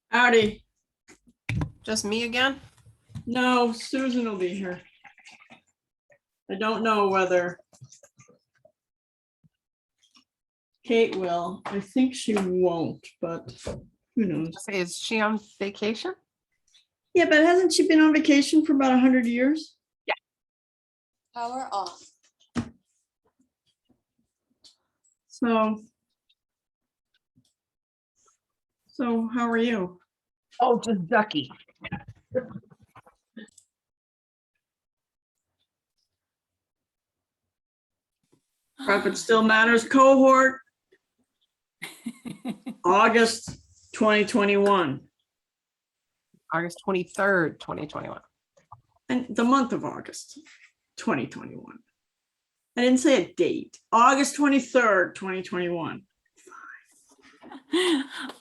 Howdy. Just me again? No, Susan will be here. I don't know whether Kate will. I think she won't, but who knows? Say, is she on vacation? Yeah, but hasn't she been on vacation for about 100 years? Power off. So how are you? Oh, just ducky. Profit Still Matters Cohort, August 2021, August 23rd, 2021. and the month of August 2021. I didn't say a date. August 23rd, 2021.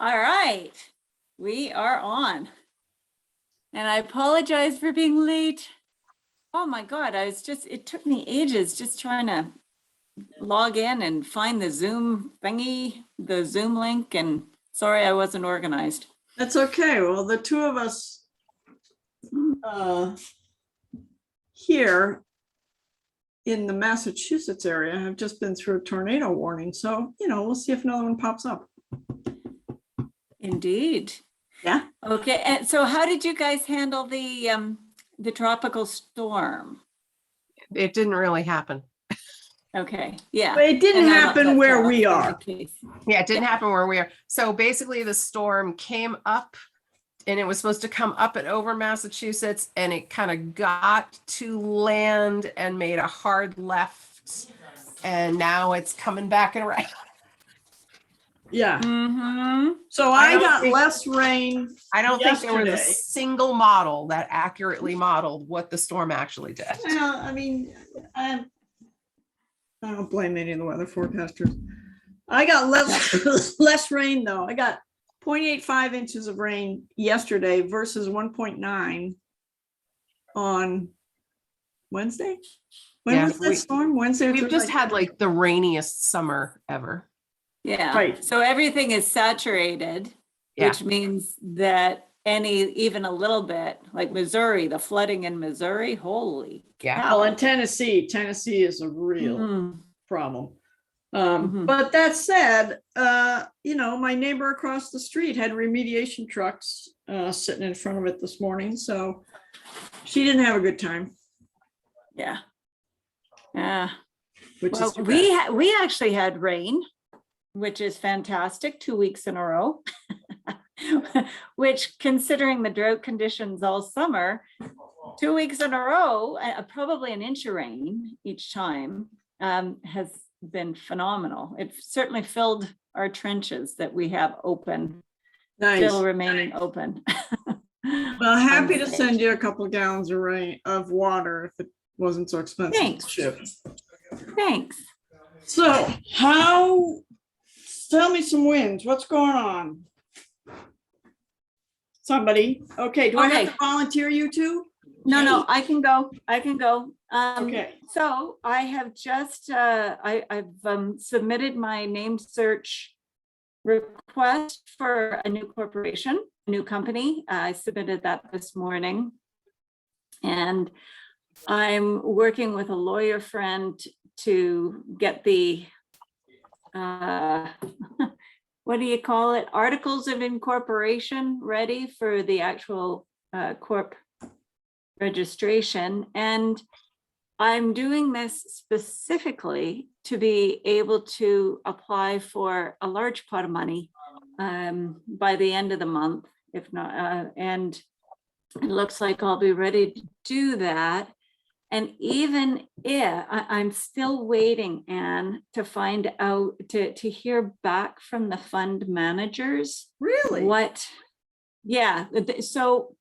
All right, we are on. And I apologize for being late. Oh my God, it took me ages just trying to log in and find the Zoom thingy, the Zoom link, and sorry I wasn't organized. That's okay. Well, the two of us here in the Massachusetts area have just been through a tornado warning. So, we'll see if another one pops up. Indeed. Yeah. Okay, and so how did you guys handle the tropical storm? It didn't really happen. Okay, yeah. But it didn't happen where we are. Yeah, it didn't happen where we are. So basically the storm came up and it was supposed to come up and over Massachusetts, and it kind of got to land and made a hard left. And now it's coming back and around. Yeah. Mm-hmm. So I got less rain. I don't think there was a yesterday. single model that accurately modeled what the storm actually did. Well, I mean, I don't blame any of the weather forecasters. I got less rain though. I got 0.85 inches of rain yesterday versus 1.9 on Wednesday. When was that storm? Wednesday. We've just had like the rainiest summer ever. Yeah. Right. So everything is saturated, Yeah. which means that even a little bit, like Missouri, the flooding in Missouri, holy Yeah. cow. Well, in Tennessee is a real Mhm. problem. Mhm. But that said, my neighbor across the street had remediation trucks sitting in front of it this morning, so she didn't have a good time. Yeah. Yeah. Which Well, is too bad. we actually had rain, which is fantastic, 2 weeks in a row. Which, considering the drought conditions all summer, 2 weeks in a row, probably an inch of rain each time, has been phenomenal. It certainly filled our trenches that we have open, Nice. still remaining open. Well, happy to send you a couple of gallons of water if it wasn't so expensive to Thanks. ship. Thanks. So tell me some wins. What's going on? Somebody. Okay, do I have to volunteer you two? No, I can go. Okay. So I have just, I've submitted my name search request for a new corporation, a new company. I submitted that this morning. And I'm working with a lawyer friend to get the, what do you call it? Articles of incorporation ready for the actual corp registration. And I'm doing this specifically to be able to apply for a large pot of money by the end of the month, if not, and it looks like I'll be ready to do that. And even if I'm still waiting, Anne, to find out, to hear back from the fund managers. Really? Yeah, so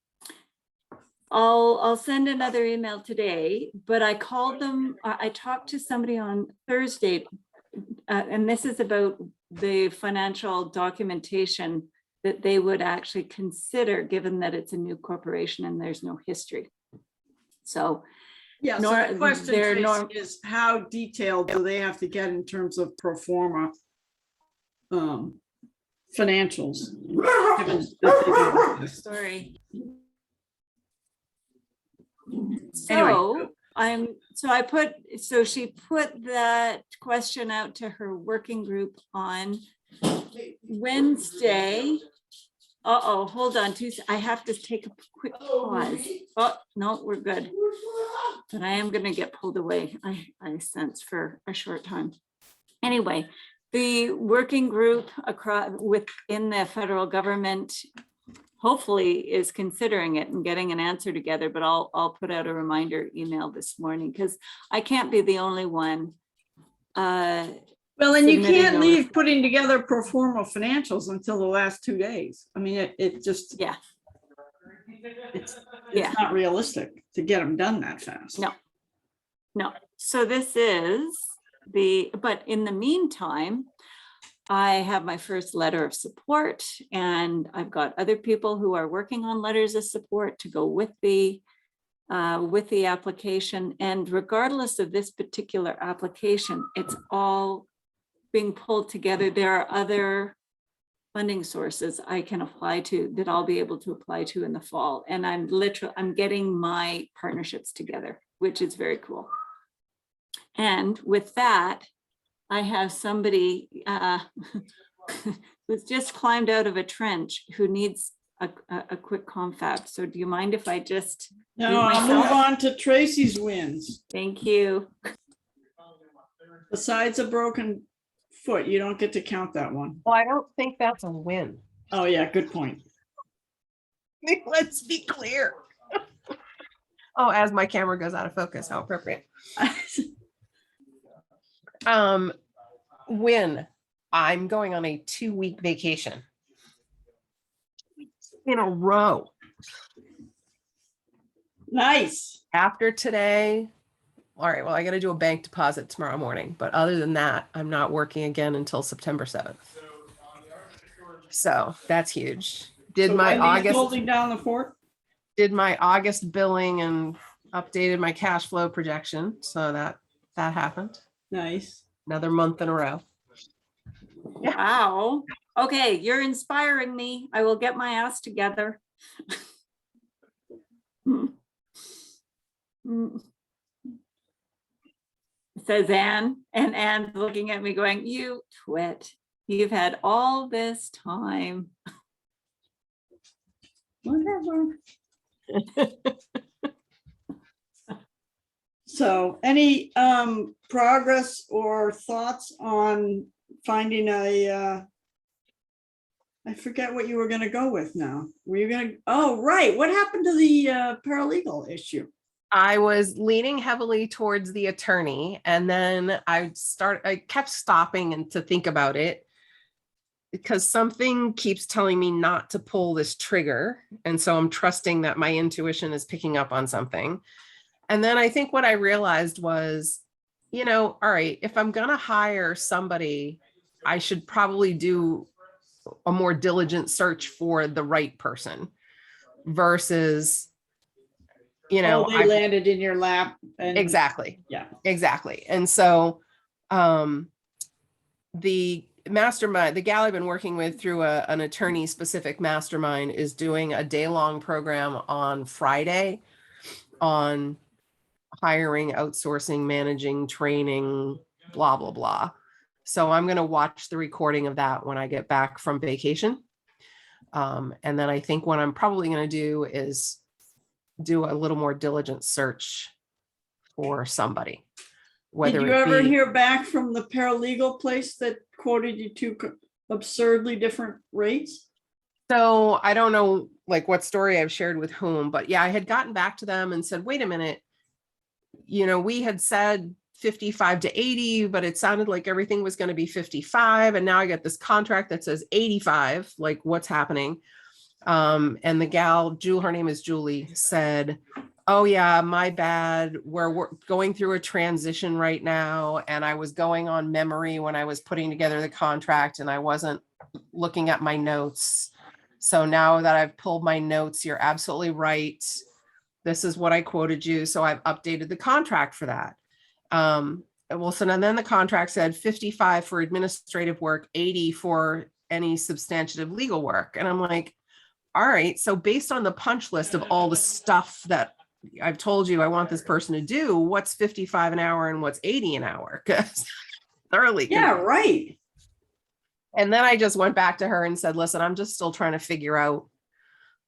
I'll send another email today, but I called them, I talked to somebody on Thursday, and this is about the financial documentation that they would actually consider, given that it's a new corporation and there's no history. So yeah, so the question Tracy, is how detailed do they have to get in terms of pro forma financials. given that they do this. Sorry. Anyway. So she put that question out to her working group on Wednesday. Uh-oh, hold on, I have to take a quick pause. Oh, no, we're good. But I am gonna get pulled away, I sense, for a short time. Anyway, the working group within the federal government hopefully is considering it and getting an answer together, but I'll put out a reminder email this morning because I can't be the only one. Well, and you submitting can't those. leave putting together pro forma financials until the last 2 days. I mean, it just. Yeah. It's Yeah. not realistic to get them done that fast. No, so this is but in the meantime, I have my first letter of support and I've got other people who are working on letters of support to go with the application. And regardless of this particular application, it's all being pulled together. There are other funding sources I can apply to that I'll be able to apply to in the fall. And I'm getting my partnerships together, which is very cool. And with that, I have somebody who's just climbed out of a trench who needs a quick confab. So do you mind if I just? No, I'll move on to Tracy's wins. Thank you. Besides a broken foot, you don't get to count that one. Well, I don't think that's a win. Oh, yeah, good point. Let's be clear. Oh, as my camera goes out of focus, how appropriate. When I'm going on a 2-week vacation in a row. Nice. After today, all right, well, I got to do a bank deposit tomorrow morning, but other than that, I'm not working again until September 7th. So that's huge. Did So my Wendy's August holding down the fort? did my August billing and updated my cash flow projection. So that happened. Nice. Another month in a row. Wow. Okay, you're inspiring me. I will get my ass together. Says Anne, and Anne's looking at me going, you twit. You've had all this time. Whatever. So any progress or thoughts on finding I forget what you were gonna go with now. Were you gonna, oh, right. What happened to the paralegal issue? I was leaning heavily towards the attorney, and then I kept stopping and to think about it because something keeps telling me not to pull this trigger. And so I'm trusting that my intuition is picking up on something. And then I think what I realized was, all right, if I'm going to hire somebody, I should probably do a more diligent search for the right person versus, They landed in your lap. And exactly. Yeah. Exactly. And so the mastermind, the gal I've been working with through an attorney specific mastermind is doing a day-long program on Friday on hiring, outsourcing, managing, training, blah, blah, blah. So I'm going to watch the recording of that when I get back from vacation. And then I think what I'm probably going to do is do a little more diligent search for somebody. Did you ever hear back from the paralegal place that quoted you two absurdly different rates? So I don't know what story I've shared with whom, but yeah, I had gotten back to them and said, wait a minute, we had said 55 to 80, but it sounded like everything was going to be 55. And now I get this contract that says 85, like what's happening? And the gal, her name is Julie, said, oh yeah, my bad. We're going through a transition right now. And I was going on memory when I was putting together the contract and I wasn't looking at my notes. So now that I've pulled my notes, you're absolutely right. This is what I quoted you. So I've updated the contract for that. Well, so then the contract said 55 for administrative work, 80 for any substantive legal work. And I'm like, all right, so based on the punch list of all the stuff that I've told you I want this person to do, what's 55 an hour and what's 80 an hour? Because thoroughly Yeah, confused. right. And then I just went back to her and said, listen, I'm just still trying to figure out,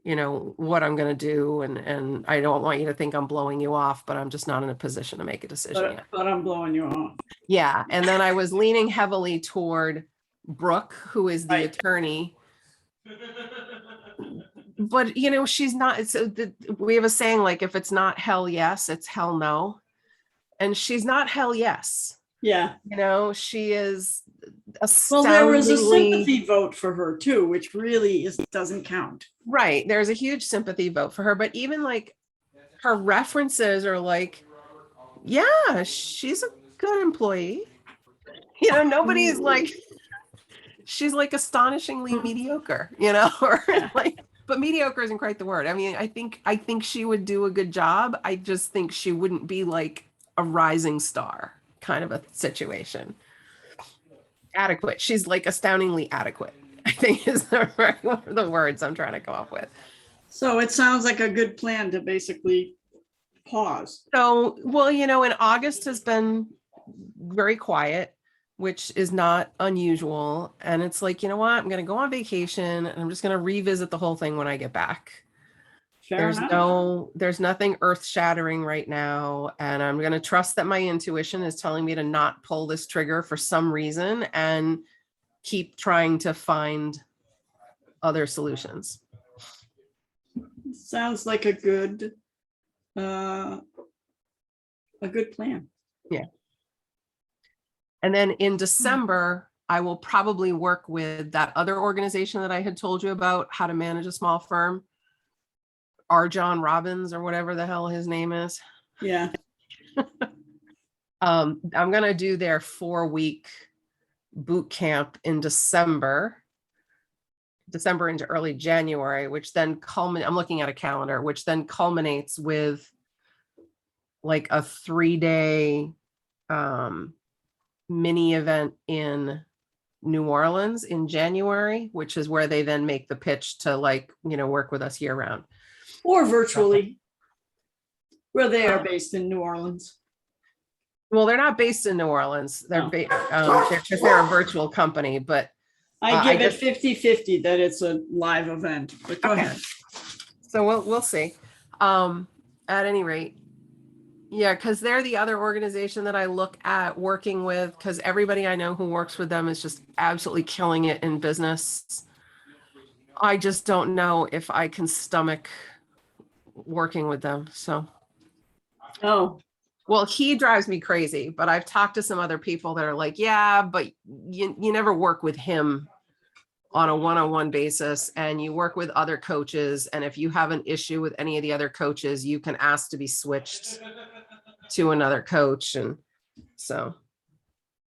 you know, what I'm going to do. And I don't want you to think I'm blowing you off, but I'm just not in a position to make a decision yet. But I'm blowing you off. Yeah. And then I was leaning heavily toward Brooke, who is the Right. attorney. But, you know, she's not, we have a saying, like, if it's not hell yes, it's hell no. And she's not hell yes. Yeah. You know, she is Well, there was a astoundingly sympathy vote for her too, which really doesn't count. right. There's a huge sympathy vote for her, but even like her references are like, yeah, she's a good employee. You know, nobody is like, she's like astonishingly mediocre, you know, or like, but mediocre isn't quite the word. I mean, I think she would do a good job. I just think she wouldn't be like a rising star kind of a situation. Adequate. She's like astoundingly adequate, I think is the words I'm trying to come up with. So it sounds like a good plan to basically pause. So, well, you know, in August has been very quiet, which is not unusual. And it's like, you know what? I'm going to go on vacation and I'm just going to revisit the whole thing when I get back. Fair enough. There's nothing earth shattering right now. And I'm going to trust that my intuition is telling me to not pull this trigger for some reason and keep trying to find other solutions. Sounds like a good plan. Yeah. And then in December, I will probably work with that other organization that I had told you about, how to manage a small firm. R. John Robbins or whatever the hell his name is. Yeah. I'm going to do their 4-week boot camp in December into early January, which then I'm looking at a calendar, which then culminates with like a 3-day mini event in New Orleans in January, which is where they then make the pitch to, like, you know, work with us year round. Or virtually, where they are based in New Orleans. Well, they're not based in New Orleans. They're Oh. they're a virtual company, but I give it 50-50 that it's a live event, but go Okay. ahead. So we'll see. At any rate, yeah, because they're the other organization that I look at working with, because everybody I know who works with them is just absolutely killing it in business. I just don't know if I can stomach working with them. So, Oh, well, he drives me crazy, but I've talked to some other people that are like, yeah, but you never work with him on a one-on-one basis, and you work with other coaches. And if you have an issue with any of the other coaches, you can ask to be switched to another coach. And so,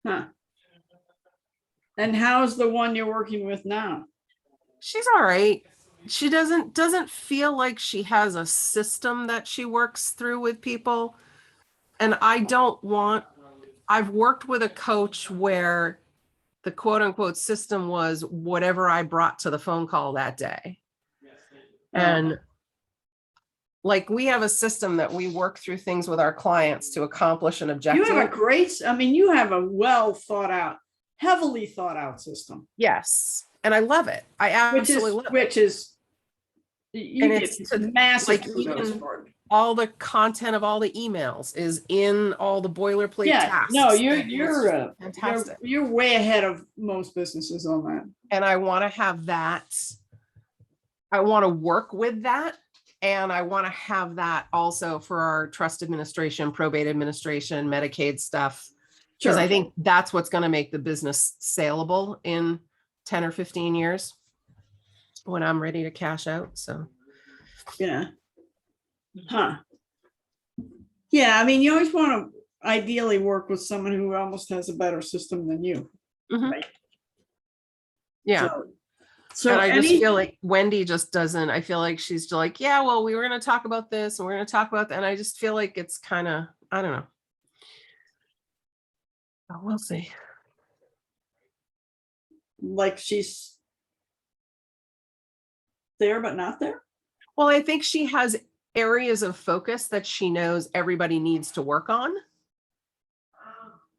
huh. And how's the one you're working with now? she's all right. She doesn't feel like she has a system that she works through with people. And I've worked with a coach where the quote unquote system was whatever I brought to the phone call that day. And like, we have a system that we work through things with our clients to accomplish an objective. You have you have a well thought out, heavily thought out system. Yes. And I love it. I absolutely love it. Which is, you And get it's to, massive like, kudos even for it. all the content of all the emails is in all the boilerplate Yeah, tasks. no, It's you're fantastic. you're way ahead of most businesses on that. And I want to have that. I want to work with that. And I want to have that also for our trust administration, probate administration, Medicaid stuff. Because I think that's what's going to make the business saleable in 10 or 15 years when I'm ready to cash out. So, Yeah. Huh. Yeah, I mean, you always want to ideally work with someone who almost has a better system than you. Right? yeah. So and I just feel like Wendy just doesn't, I feel like she's just like, yeah, well, we were going to talk about this and we're going to talk about that. And I just feel like it's kind of, I don't know. We'll see. like she's there but not there? Well, I think she has areas of focus that she knows everybody needs to work on.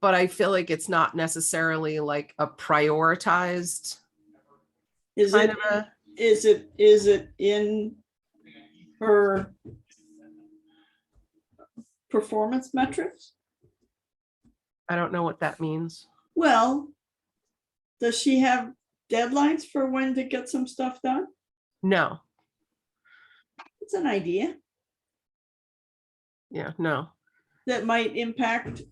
But I feel like it's not necessarily like a prioritized Is kind it, of a, is it in her performance metrics? I don't know what that means. Well, does she have deadlines for when to get some stuff done? No, It's an idea yeah, no. that might impact,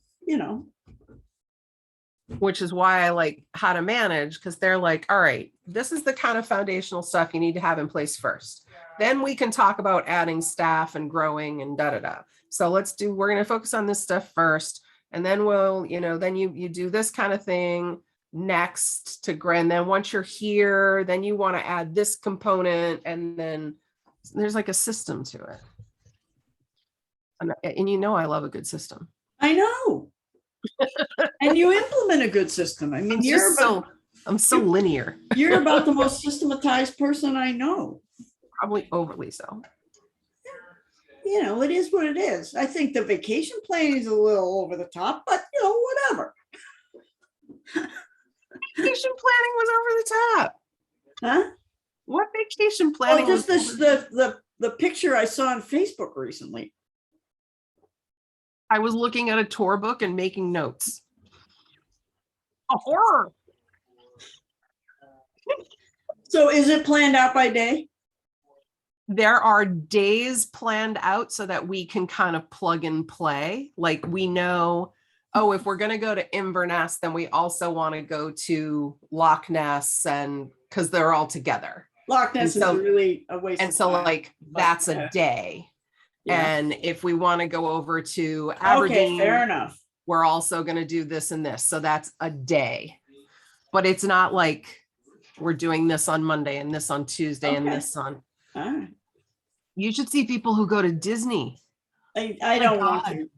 Which is why I like how to manage, because they're like, all right, this is the kind of foundational stuff you need to have in place first. Then we can talk about adding staff and growing and da da da. So we're going to focus on this stuff first. And then we'll, then you do this kind of thing next to grow. And then once you're here, then you want to add this component. And then there's like a system to it. And I love a good system. I know. And you implement a good system. I mean, I'm so linear, you're about the most systematized person I know. probably overly so. It is what it is. I think the vacation planning is a little over the top, but whatever. Vacation planning was over the top. Huh? What vacation planning? Well, just was the picture I saw on Facebook recently. I was looking at a tour book and making notes. A horror. So is it planned out by day? There are days planned out so that we can kind of plug and play. Like we know, oh, if we're going to go to Inverness, then we also want to go to Loch Ness, and because they're all together. Loch Ness And so- is really a waste And of so time. like that's yeah. a day. Yeah. And if we want to go over to Aberdeen, Okay, fair enough. we're also going to do this and this. So that's a day. But it's not like we're doing this on Monday and this on Tuesday and Okay. this on. All right. You should see people who go to Disney. I don't want God. to.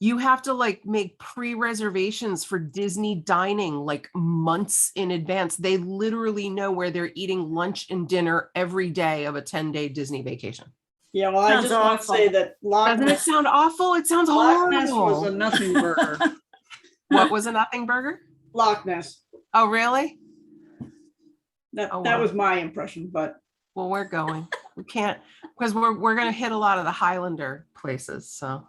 You have to like make pre-reservations for Disney dining like months in advance. They literally know where they're eating lunch and dinner every day of a 10-day Disney vacation. Yeah, well, I Sounds just want to awful. say that Loch Doesn't it Ness, sound awful? It sounds Loch Ness was a horrible. nothing burger. What was a nothing burger? Loch Ness. Oh, really? That Oh, that wow. was my impression, but Well, we're going. We can't, because we're going to hit a lot of the Highlander places. So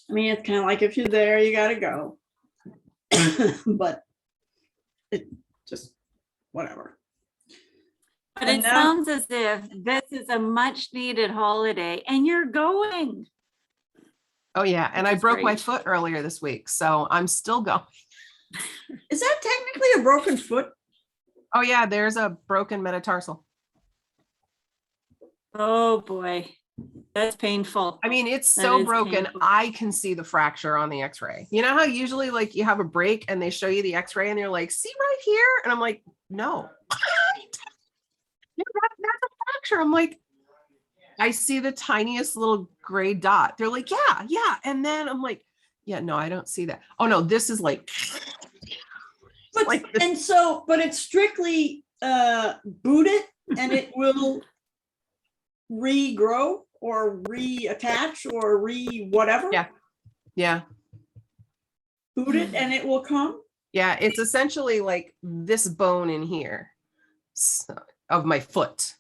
I mean, it's kind of like if you're there, you got to go. But it just whatever. But And it now- sounds as if this is a much needed holiday and you're going. oh yeah, and I That's broke my great. foot earlier this week, so I'm still going. Is that technically a broken foot? Oh yeah, there's a broken metatarsal. Oh, boy. That's painful. I mean, it's That so is broken, painful. I can see the fracture on the x-ray. You know how usually like you have a break and they show you the x-ray and they're like, see right here? And I'm like, no. Yeah, that's a fracture. I'm like, I see the tiniest little gray dot. They're like, yeah. And then I'm like, yeah, no, I don't see that. Oh no, this is like, But like this. and so, but it's strictly boot it and it will regrow or reattach or whatever. Yeah. Yeah. Boot it and it will come. Yeah, it's essentially like this bone in here of my foot,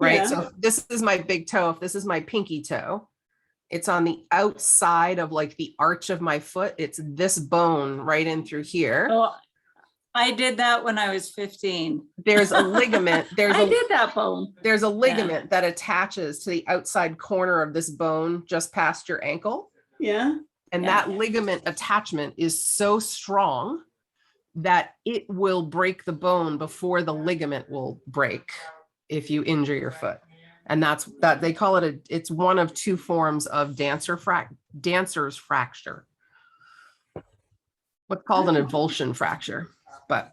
right? Yeah. So this is my big toe. If this is my pinky toe, it's on the outside of like the arch of my foot. It's this bone right in through here. Oh, I did that when I was 15. There's a ligament. I did that bone. There's a ligament that attaches to the outside corner of this bone just past your ankle. Yeah. And Yeah. that ligament attachment is so strong that it will break the bone before the ligament will break if you injure your foot. And that's that they call it it's one of two forms of dancer's fracture. What's called an avulsion fracture. But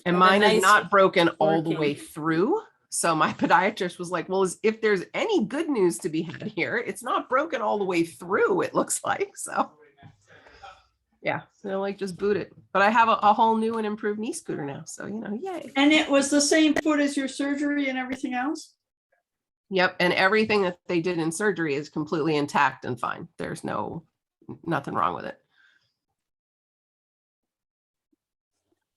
and Well, mine nice is not broken all the working. way through. So my podiatrist was like, well, if there's any good news to be had here, it's not broken all the way through, it looks like. So Yeah, so like just boot it. But I have a whole new and improved knee scooter now. So, yay. And it was the same foot as your surgery and everything else? Yep. And everything that they did in surgery is completely intact and fine. There's nothing wrong with it.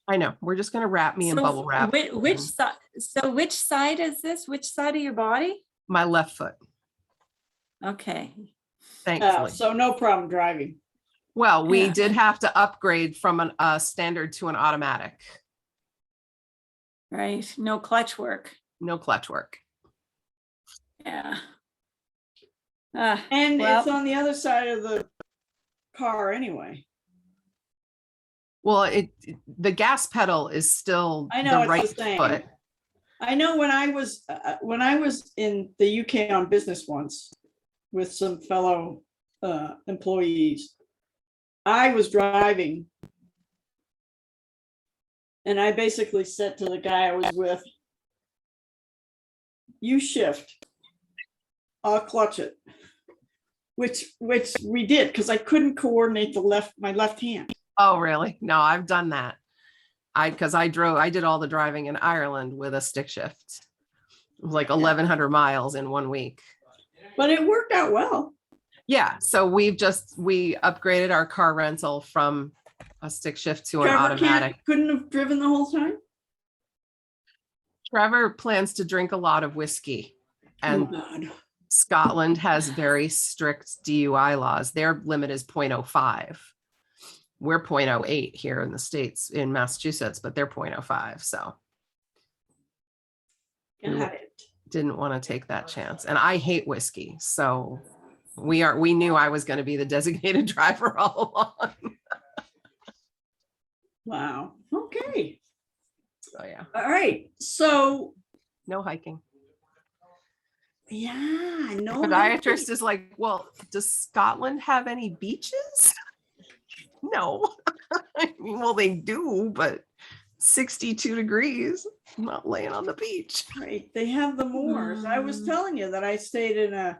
I know. We're just going to wrap me in bubble wrap. Which side? So which side is this? Which side of your body? My left foot, Okay. thankfully. So no problem driving. Well, we Yeah. did have to upgrade from a standard to an automatic. Right. No clutch work. No clutch work. Yeah. And Well- it's on the other side of the car anyway. Well, the gas pedal is still I know, the it's right the same. foot. I know when I was in the UK on business once with some fellow employees, I was driving. And I basically said to the guy I was with, you shift, I'll clutch it. Which we did, because I couldn't coordinate my left hand. Oh, really? No, I've done that. Because I did all the driving in Ireland with a stick shift. It was like 1,100 miles in 1 week. But it worked out well. Yeah. So we upgraded our car rental from a stick shift to an Trevor automatic. couldn't have driven the whole time. Trevor plans to drink a lot of whiskey, and God. Scotland has very strict DUI laws. Their limit is 0.05. We're 0.08 here in the States, in Massachusetts, but they're 0.05. So Got it. didn't want to take that chance. And I hate whiskey. So we knew I was going to be the designated driver all along. Wow. Okay. So yeah, All right. So no hiking. yeah, I know. Podiatrist is like, well, does Scotland have any beaches? No. I mean, well, they do, but 62 degrees. I'm not laying on the beach. Right. They have the moors. I was telling you that I stayed in a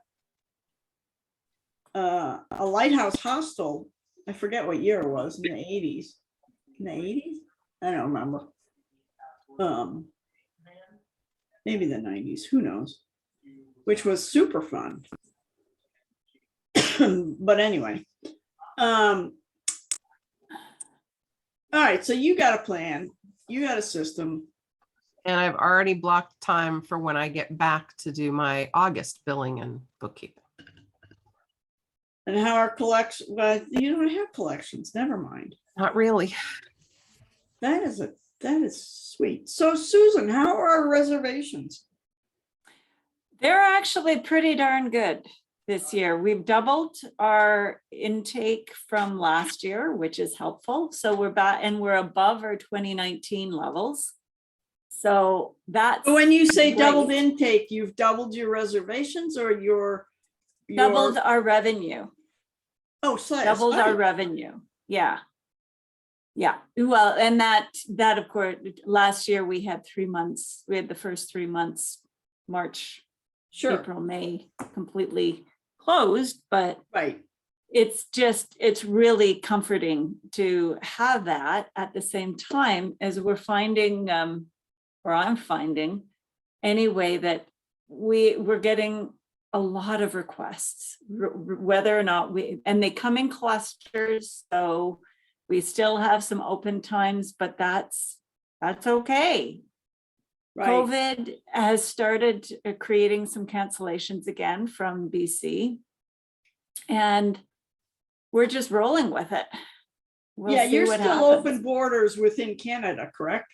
lighthouse hostel. I forget what year it was, in the 80s. In the 80s? I don't remember. Maybe the 90s, who knows? Which was super fun. But anyway. All right, so you got a plan, you got a system. And I've already blocked time for when I get back to do my August billing and bookkeeping. And how our collection, well, you don't have collections, never mind. Not really. That is sweet. So Susan, how are our reservations? They're actually pretty darn good this year. We've doubled our intake from last year, which is helpful. So we're back and we're above our 2019 levels. So that's When you say doubled great. intake, you've doubled your reservations or your Doubled our revenue. Oh, slightly. Doubled our revenue. Yeah. Yeah. Well, and that of course, last year we had 3 months. We had the first 3 months, March, Sure, April, May, completely closed, but right. it's really comforting to have that at the same time as we're finding, or I'm finding anyway, that we're getting a lot of requests, whether or not and they come in clusters. So we still have some open times, but that's okay. Right. COVID has started creating some cancellations again from BC. And we're just rolling with it. We'll Yeah, see you're what still happens. open borders within Canada, correct?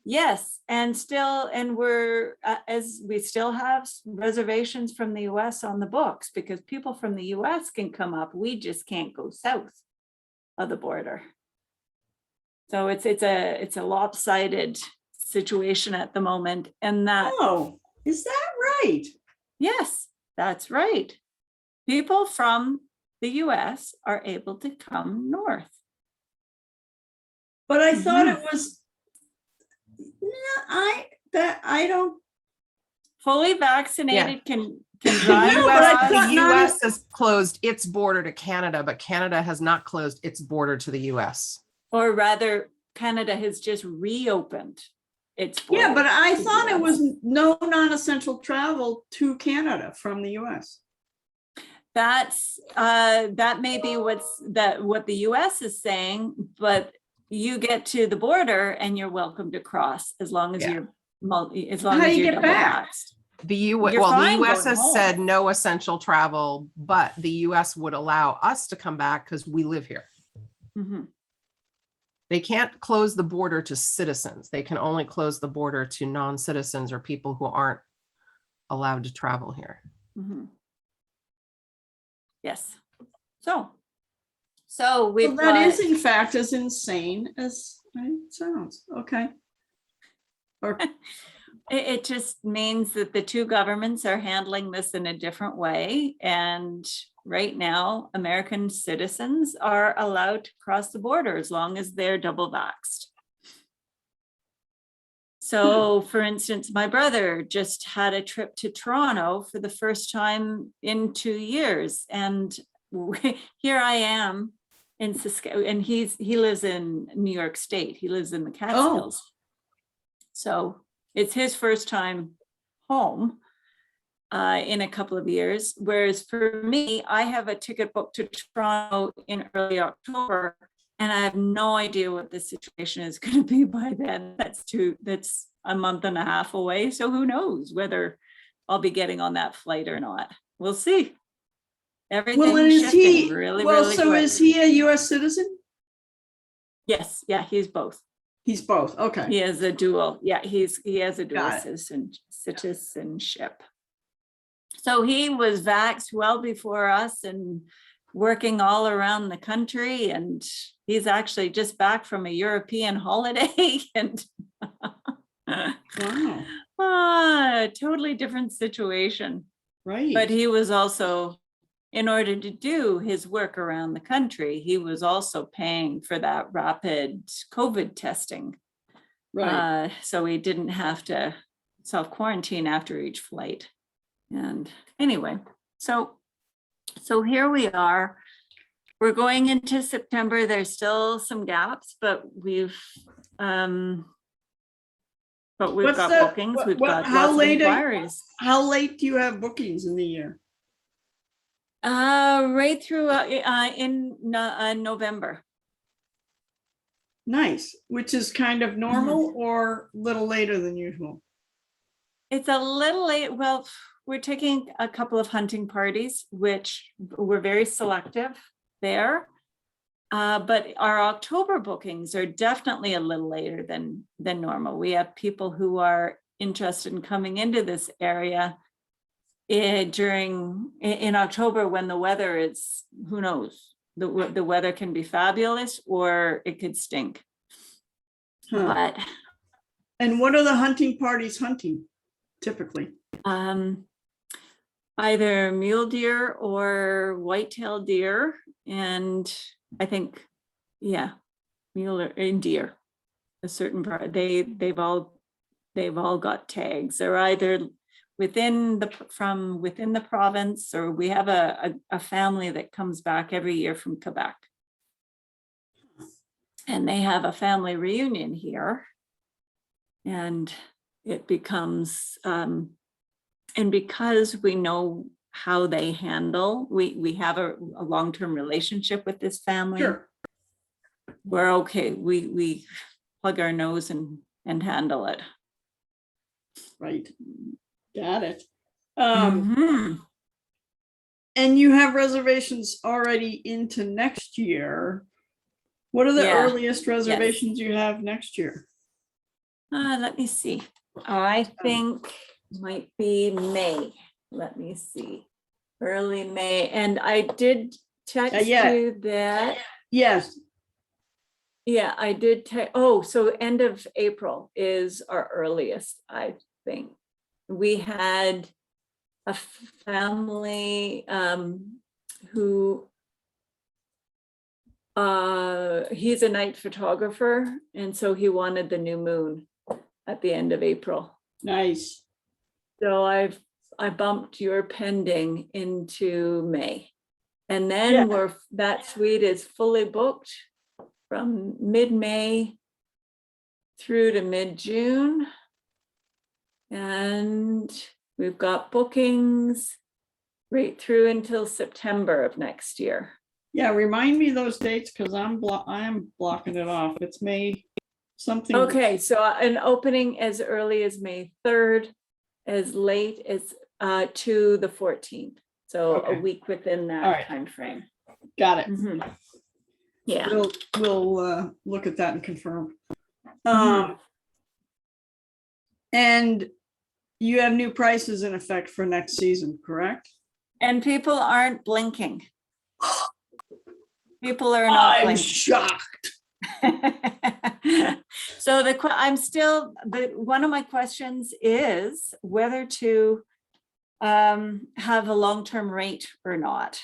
Yes, and we're as we still have reservations from the US on the books because people from the US can come up. We just can't go south of the border. So it's a lopsided situation at the moment. And that, Oh, is that right? yes, that's right. People from the US are able to come north. But I thought Mhm. it was, no, I don't, Fully vaccinated can can drive No, but I across. thought The not US has closed its border to Canada, but Canada has not closed its border to the US. Or rather, Canada has just reopened its. Yeah, but border I to the thought it US. was no non-essential travel to Canada from the US. That's, that may be what the US is saying, but you get to the border and you're welcome to cross as long as Yeah. you're, as long How do as you you're get double back? vaxxed. The You're well, the fine US going has home. said no essential travel, but the US would allow us to come back because we live here. Mhm. They can't close the border to citizens. They can only close the border to non-citizens or people who aren't allowed to travel here. Mhm. Yes. So Well, we've that got, is in fact as insane as it sounds. Okay. Or it just means that the two governments are handling this in a different way. And right now, American citizens are allowed to cross the border as long as they're double vaxxed. So for instance, my brother just had a trip to Toronto for the first time in 2 years. And here I am in Saskatchewan, and he lives in New York State. He lives in the Catskills. So it's his first time home in a couple of years. Whereas for me, I have a ticket booked to Toronto in early October, and I have no idea what the situation is going to be by then. That's a month and a half away. So who knows whether I'll be getting on that flight or not. We'll see. well, Everything's and is shifting he really, well? really So quick. is he a U.S. citizen? Yes, yeah, he's both. He's both. Okay. He has a dual, yeah, he has a dual Got it. citizenship. So he was vaxxed well before us and working all around the country, and he's actually just back from a European holiday and Wow. totally different situation. Right. But he was also, in order to do his work around the country, he was also paying for that rapid COVID testing. Right. So he didn't have to self-quarantine after each flight. And anyway, so here we are. We're going into September. There's still some gaps, but we've got What's bookings. We've got how lots of late? inquiries. How late do you have bookings in the year? Right through in November. Nice. Which is kind of normal or a little later than usual? It's a little late. Well, we're taking a couple of hunting parties, which we're very selective there. But our October bookings are definitely a little later than normal. We have people who are interested in coming into this area in October when the weather is, who knows, the weather can be fabulous or it could stink. Huh. But And what are the hunting parties hunting typically? either mule deer or white-tailed deer, and I think, yeah, mule and deer. A certain part, they've all got tags. They're either within the province, or we have a family that comes back every year from Quebec, and they have a family reunion here, and it becomes and because we know how they handle, we have a long-term relationship with this family. Sure. We're okay. We plug our nose and handle it. Right. Got it. Mhm. And you have reservations already into next year. What are the Yeah. earliest reservations you have next year? Let me see. I think might be May. Let me see. Early May. And I did text Yeah. you that. Yes. Yeah, I did. Oh, so end of April is our earliest, I think. We had a family who he's a night photographer, and so he wanted the new moon at the end of April. Nice. So I bumped your pending into May. And Yeah. then that suite is fully booked from mid-May through to mid-June. And we've got bookings right through until September of next year. Yeah, remind me those dates because I am blocking it off. It's May something. Okay, so an opening as early as May 3rd, as late as to the 14th. So Okay. a week within that All right. time frame. Got it. Yeah. We'll look at that and confirm. Mhm. And you have new prices in effect for next season, correct? And people aren't blinking. People are not I'm blinking. shocked. So one of my questions is whether to have a long-term rate or not.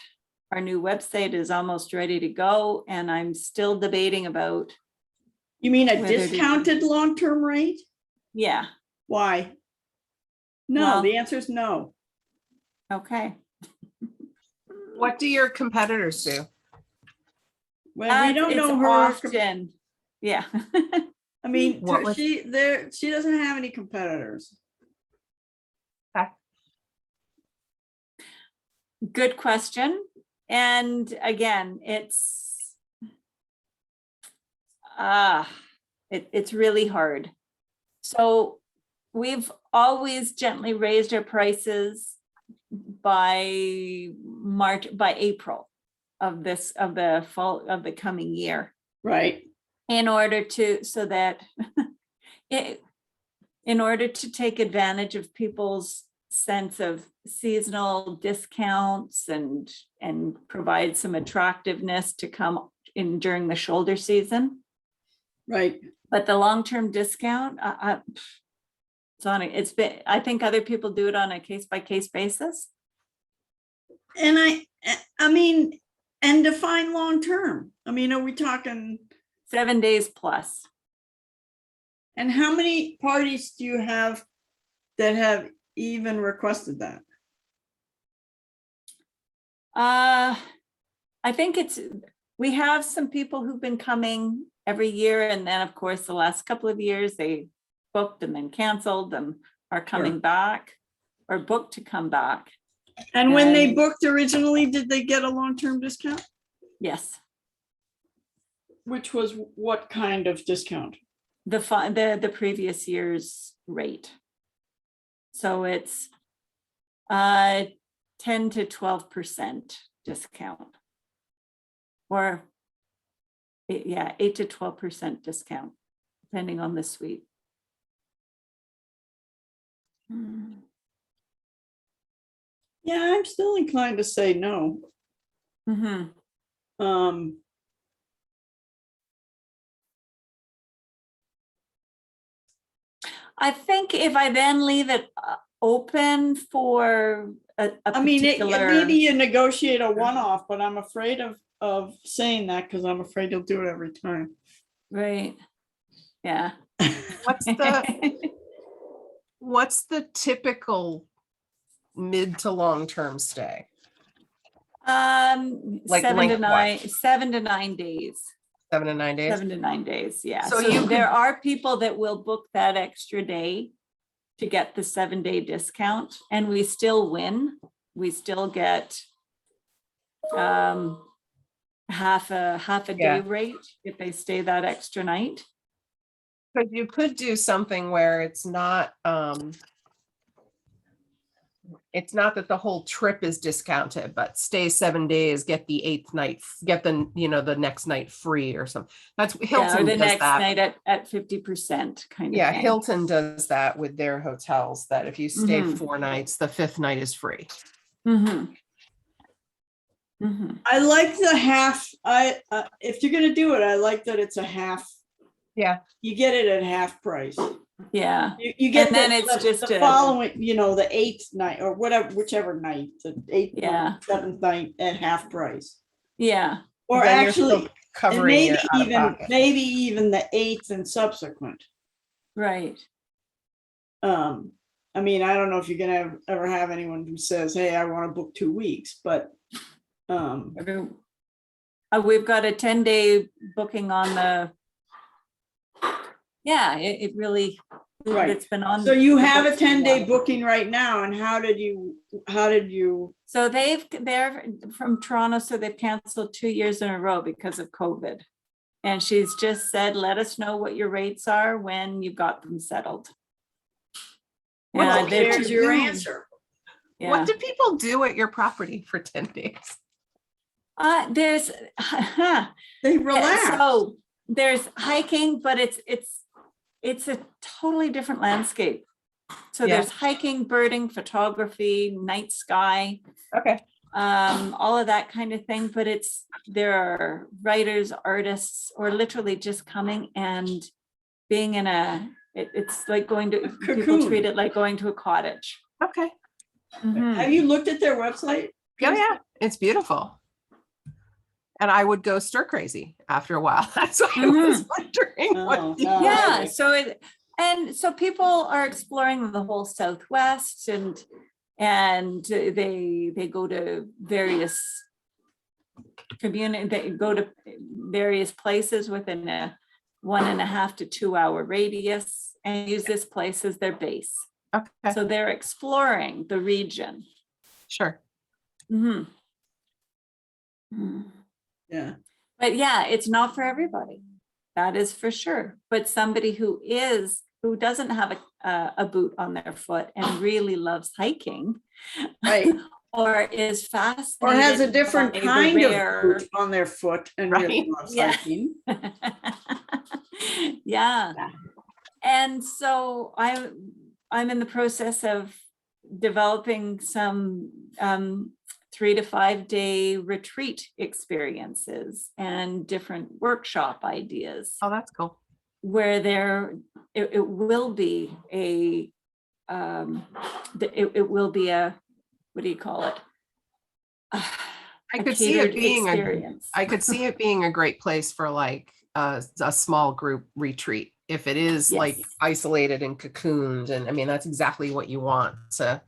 Our new website is almost ready to go, and I'm still debating about, You mean a Whether to- discounted long-term rate? yeah, Why? No, Well- the answer is no. okay. What do your competitors do? Well, we don't It's know her. often, yeah. I mean, What was- she doesn't have any competitors. Good question. And again, it's really hard. So we've always gently raised our prices by April of the fall of the coming year, Right. in order to take advantage of people's sense of seasonal discounts and provide some attractiveness to come in during the shoulder season. Right. But the long-term discount, I think other people do it on a case-by-case basis. And I mean, and define long-term. I mean, are we talking, 7 days plus. and how many parties do you have that have even requested that? I think we have some people who've been coming every year, and then of course the last couple of years they booked and then canceled and are coming back or booked to come back. And when they And- booked originally, did they get a long-term discount? Yes, Which was what kind of discount? the previous year's rate. So it's 10 to 12% discount. Or 8 to 12% discount, depending on the suite. Yeah, I'm still inclined to say no. Mm-hmm. I think if I then leave it open for a I mean, it particular, maybe you negotiate a one-off, but I'm afraid of saying that because I'm afraid you'll do it every time. right? Yeah. What's the typical mid to long-term stay? Like 7 to lengthwise? 9 days. 7 to 9 days? 7 to 9 days, yeah. So So you there could- are people that will book that extra day to get the 7-day discount, and we still win. We still get half a Yeah. day rate if they stay that extra night. But you could do something where it's not that the whole trip is discounted, but stay 7 days, get the 8th night, get the next night free or something. That's Yeah, or Hilton the does next that. night at 50% kind of Yeah, thing. Hilton does that with their hotels, that if you stay Mhm. 4 nights, the 5th night is free. Mhm. Mhm. I like the half, if you're gonna do it, I like that it's a half. Yeah. You get it at half price. Yeah, You get And then the- it's the- just the a- following, the 8th night or whatever, whichever night, the 8th, Yeah. 7th night at half price. yeah, Or Then you're still actually, and covering your out-of-pocket. maybe even the 8th and subsequent. right. I mean, I don't know if you're gonna ever have anyone who says, hey, I want to book 2 weeks, but We've got a 10-day booking on the, yeah, it really, Right. it's been on. so you the have a books for 10-day while. booking right now, and how did you, So they're from Toronto, so they've canceled 2 years in a row because of COVID. And she's just said, let us know what your rates are when you've got them settled. well, they're there's to your June. answer. Yeah. What do people do at your property for 10 days? There's, They relax. so there's hiking, but it's a totally different landscape. So Yeah. there's hiking, birding, photography, night sky, Okay. all of that kind of thing. But there are writers, artists, or literally just coming and being in it's like going to, people Cocoon. treat it like going to a cottage. Okay. Mhm. Have you looked at their website? Yeah, it's beautiful. And I would go stir crazy after a while. That's why I was wondering. Oh, you- no. Yeah, so people are exploring the whole Southwest, and they go to various they go to various places within a 1.5 to 2 hour radius and use this place as their base. Okay, So they're exploring the region. sure. Mhm. Mhm. Yeah. But yeah, it's not for everybody. That is for sure. But somebody who doesn't have a boot on their foot and really loves hiking, Right. or is fascinated, Or has a different by the kind of rare- boot on their foot and really Right. loves Yeah. hiking. Yeah. And so I'm in the process of developing some 3 to 5 day retreat experiences and different workshop ideas Oh, that's cool. where it will be it will be a, what do you call it? I A could see it catered being experience. I could see it being a great place for like a small group retreat. If it is like Yes. isolated and cocooned, and I mean, that's exactly what you want to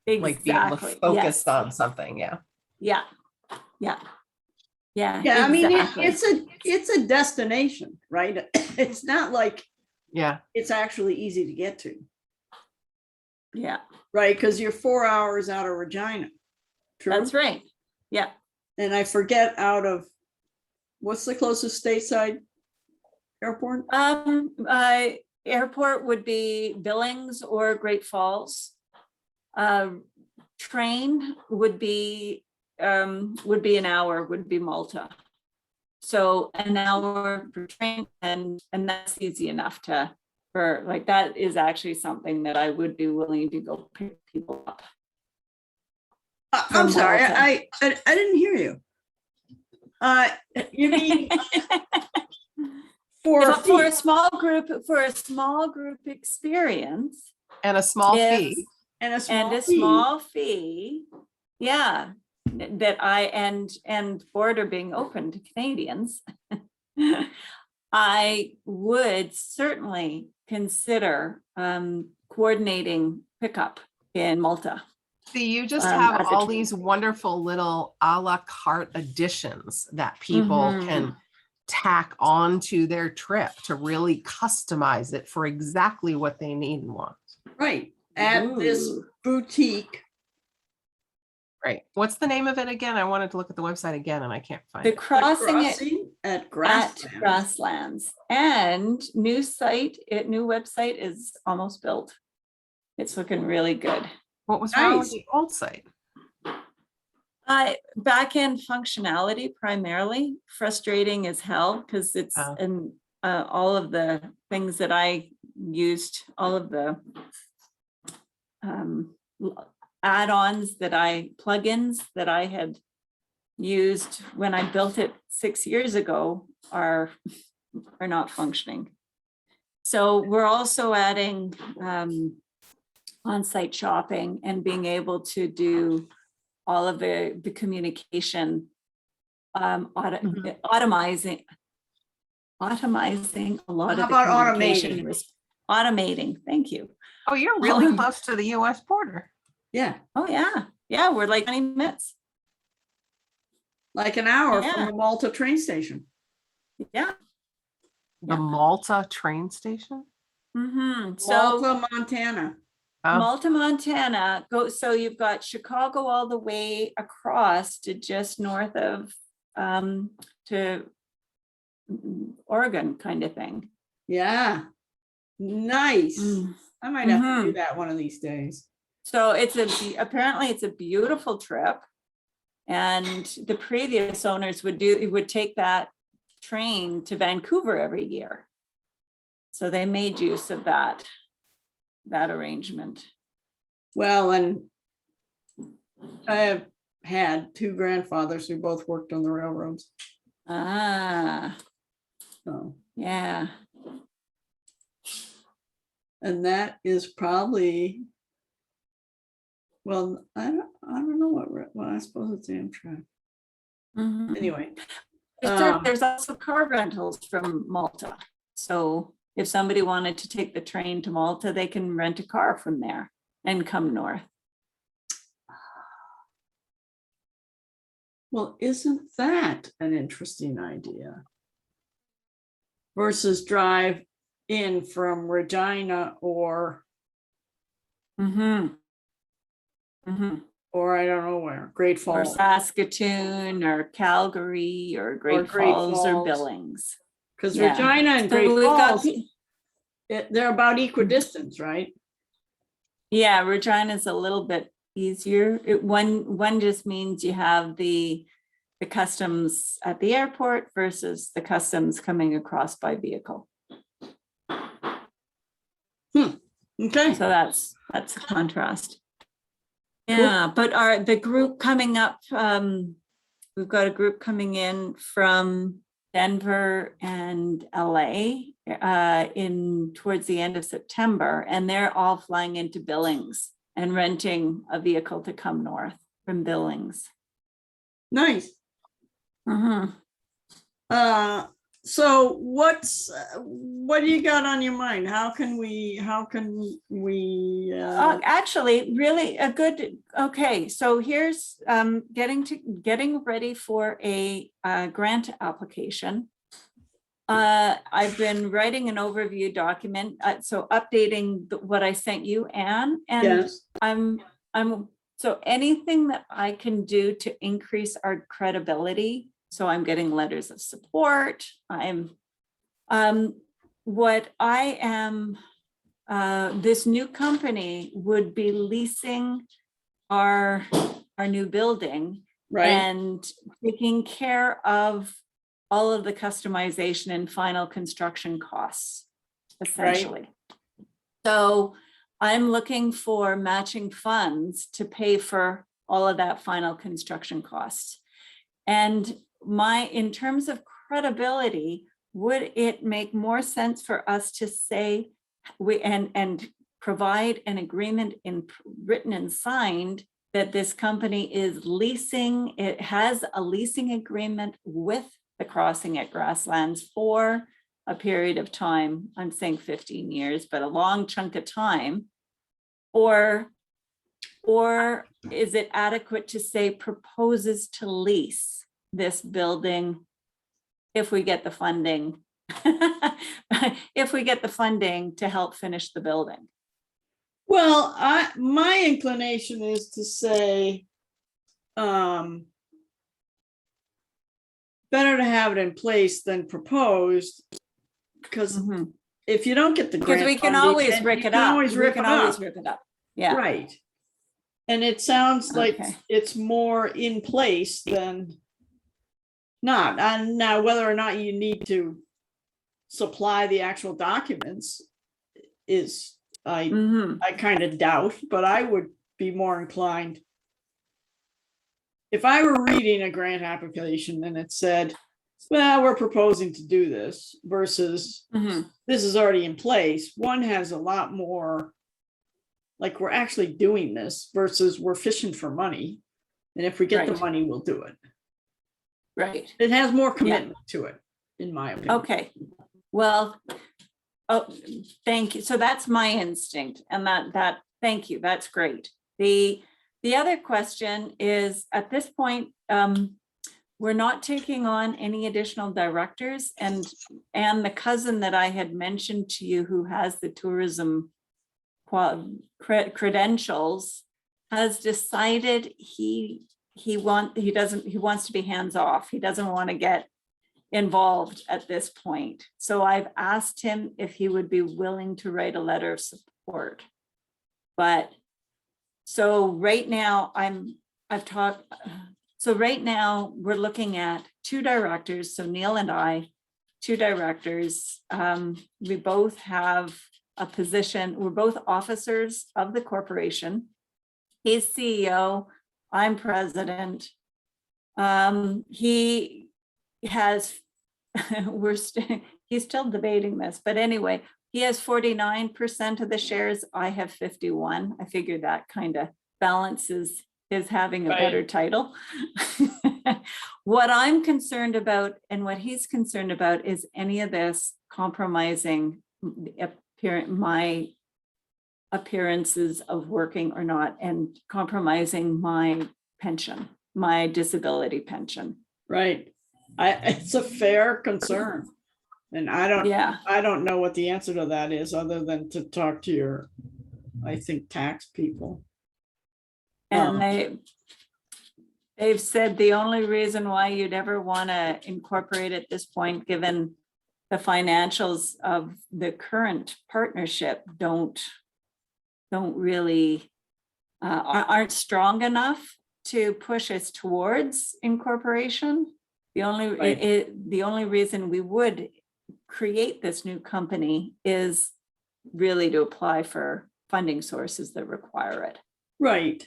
like be able to Exactly. focus Yes. on something. Yeah. Yeah. Yeah. Yeah. Yeah, I mean, exactly. it's a destination, right? It's not like Yeah. it's actually easy to get to, Yeah, right? Because you're 4 hours out of Regina. True. that's right. Yeah. And I forget what's the closest stateside airport? Airport would be Billings or Great Falls. Train would be an hour, would be Malta. So an hour for train, and that's easy enough that is actually something that I would be willing to go pick people up. I'm From sorry, Malta. I didn't hear you. You mean for a For a fee small group experience. And a small Yes. fee. and a And small a fee. small fee, yeah, that and border being open to Canadians, I would certainly consider coordinating pickup in Malta. See, you just as have a all treat. these wonderful little a la carte additions that people Mhm. can tack on to their trip to really customize it for exactly what they need and want. Right, at this Ooh. boutique. Right. What's the name of it again? I wanted to look at the website again and I can't find The it. crossing it At at Grasslands. Grasslands, and new website is almost built. It's looking really good. What was wrong with Nice. the old site? Back-end functionality primarily, frustrating as hell because it's Oh. and all of the things that I used, all of the add-ons plugins that I had used when I built it 6 years ago are not functioning. So we're also adding on-site shopping and being able to do all of the communication, automizing a lot How of the about communication. automating? automating. Thank you. Oh, you're really Um, close to the US border. Yeah, Oh, yeah. Yeah, we're like 20 minutes. like an hour from Yeah. the Malta train station. Yeah. The Yeah. Malta train station? So Malta, Montana. Oh, Malta, Montana, so you've got Chicago all the way across to just north of to Oregon kind of thing. Yeah. Nice. Mm. I might have to do Mhm. that one of these days. So apparently it's a beautiful trip. And the previous owners would take that train to Vancouver every year. So they made use of that arrangement. Well, and I have had two grandfathers who both worked on the railroads. Ah, So, yeah. and that is probably, well, I don't know well, I suppose it's Amtrak. Mhm. Anyway, There's also car rentals from Malta. So if somebody wanted to take the train to Malta, they can rent a car from there and come north. well, isn't that an interesting idea? Versus drive in from Regina or Mm-hmm. Mm-hmm. or I don't know where, Great Or Falls. Saskatoon or Calgary or Great Great Falls or Falls. Billings. Because Yeah. Regina and So Great we've got Falls, they're about equidistance, right? Yeah, Regina's a little bit easier. One just means you have the customs at the airport versus the customs coming across by vehicle. Okay. So that's a contrast. Yeah, but the group coming up, we've got a group coming in from Denver and LA in towards the end of September, and they're all flying into Billings and renting a vehicle to come north from Billings. Nice. Mhm. So what do you got on your mind? How can we Actually, really a good, okay, so here's getting ready for a grant application. I've been writing an overview document, so updating what I sent you, Anne, and yes. I'm so anything that I can do to increase our credibility. So I'm getting letters of support. What I am, this new company would be leasing our new building Right. and taking care of all of the customization and final construction costs, essentially. So I'm looking for matching funds to pay for all of that final construction costs. And in terms of credibility, would it make more sense for us to say and provide an agreement written and signed that this company is leasing, it has a leasing agreement with the crossing at Grasslands for a period of time, I'm saying 15 years, but a long chunk of time, or is it adequate to say proposes to lease this building if we get the funding, if we get the funding to help finish the building? Well, my inclination is to say, better to have it in place than proposed, because if you don't get the grant, Because we can always rip it up. We can always rip it up. Yeah. Right. And it sounds like Okay. it's more in place than not. And now whether or not you need to supply the actual documents is, I kind of doubt, but I would be more inclined. If I were reading a grant application and it said, well, we're proposing to do this versus this is already in place, one has a lot more, like we're actually doing this versus we're fishing for money. And if we get the money, we'll do it. Right. It has more commitment to it, in my opinion. Okay. Well, Oh, thank you. So that's my instinct, and thank you, that's great. The other question is, at this point, we're not taking on any additional directors, and the cousin that I had mentioned to you who has the tourism credentials has decided he wants to be hands off. He doesn't want to get involved at this point. So I've asked him if he would be willing to write a letter of support. But so right now right now we're looking at 2 directors. So Neil and I, 2 directors. We both have a position. We're both officers of the corporation. He's CEO, I'm president. He has, he's still debating this, but anyway, he has 49% of the shares. I have 51. I figured that kind of balances his having a better title. What I'm concerned about and what he's concerned about is any of this compromising my appearances of working or not, and compromising my pension, my disability pension. Right. It's a fair concern. And I don't know what the answer to that is, other than to talk to your, I think, tax people. And they've said the only reason why you'd ever want to incorporate at this point, given the financials of the current partnership don't really aren't strong enough to push us towards incorporation. The only reason we would create this new company is really to apply for funding sources that require it. Right.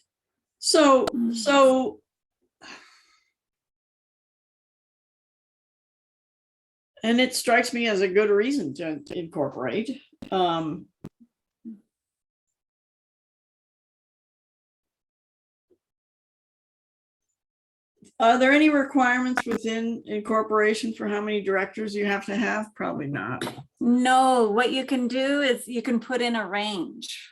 So and it strikes me as a good reason to incorporate. Are there any requirements within incorporation for how many directors you have to have? Probably not. No, what you can do is you can put in a range.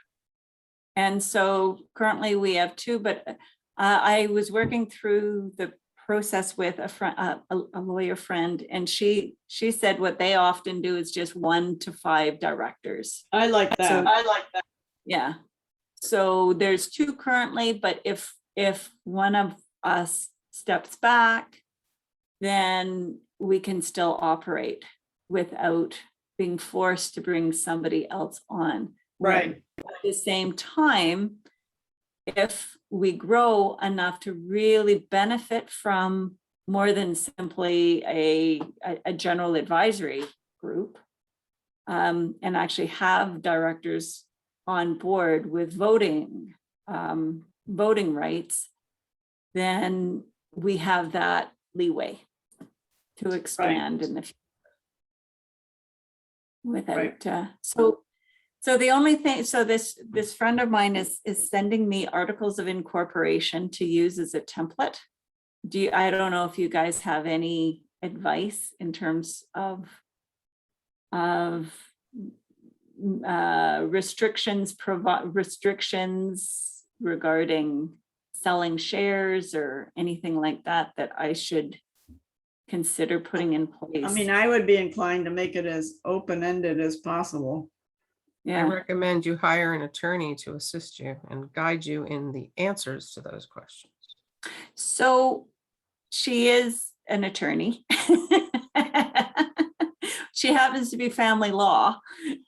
And so currently we have 2, but I was working through the process with a lawyer friend, and she said what they often do is just 1 to 5 directors. I like that. Yeah. So there's 2 currently, but if one of us steps back, then we can still operate without being forced to bring somebody else on. Right. At the same time, if we grow enough to really benefit from more than simply a general advisory group, and actually have directors on board with voting rights, then we have that leeway to expand in the future. Without so the only thing, so this friend of mine is sending me articles of incorporation to use as a template. I don't know if you guys have any advice in terms of restrictions regarding selling shares or anything like that I should consider putting in place. I mean, I would be inclined to make it as open-ended as possible. I Yeah, recommend you hire an attorney to assist you and guide you in the answers to those questions. so she is an attorney. She happens to be family law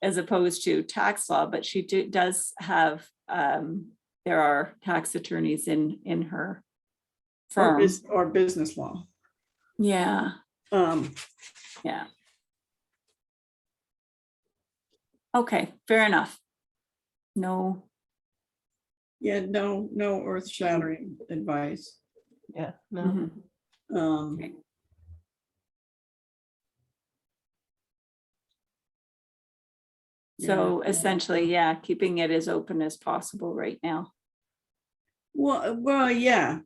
as opposed to tax law, but she does have, there are tax attorneys in her firm. Or business law. Yeah, yeah. Okay, fair enough. No, Yeah, no earth-shattering advice. Yeah, no. mhm. Okay. So essentially, yeah, keeping it as open as possible right now. Well, yeah.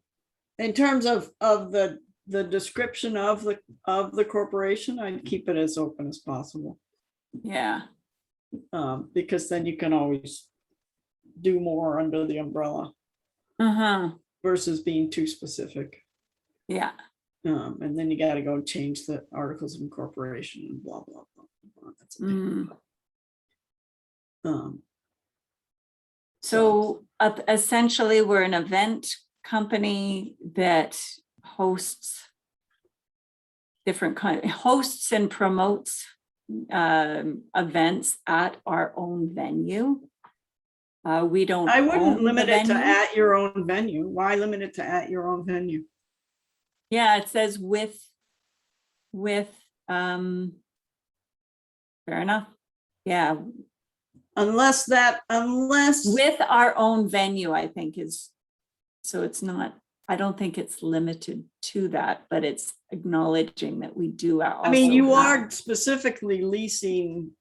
In terms of the description of the corporation, I'd keep it as open as possible. Yeah. Because then you can always do more under the umbrella Uh-huh, versus being too specific. yeah. And then you gotta go change the articles of incorporation and blah, blah, blah, blah. That's a pain. Mm. Um, So essentially, we're an event company that hosts hosts and promotes events at our own venue. We don't. I wouldn't own the limit it to venue. at your own venue. Why limit it to at your own venue? Yeah, it says with, fair enough. Yeah, Unless with our own venue, I think is, so it's not, I don't think it's limited to that, but it's acknowledging that we do. I mean, you are specifically leasing,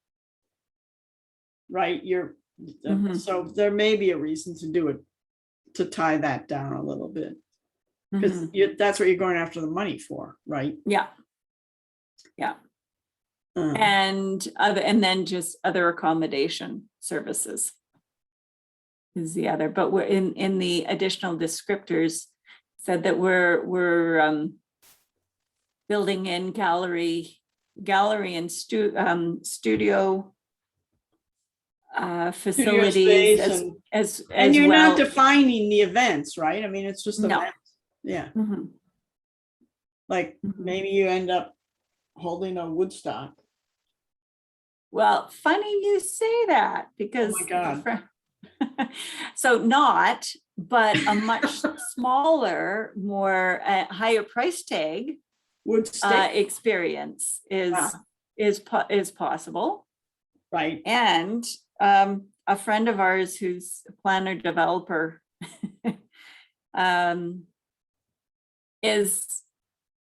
right? Mhm. So there may be a reason to do it, to tie that down a little bit. Because that's what you're going after the money for, right? Yeah. And then just other accommodation services is the other, but we're in the additional descriptors said that we're building in gallery and studio facilities space as And you're well. not defining the events, right? I mean, it's just No. events. Yeah, Mhm. like Mhm. maybe you end up holding a Woodstock. Well, funny you say that because Oh my God. so not, but a much smaller, more higher price tag Woodstock, experience is possible. right? And a friend of ours who's a planner developer is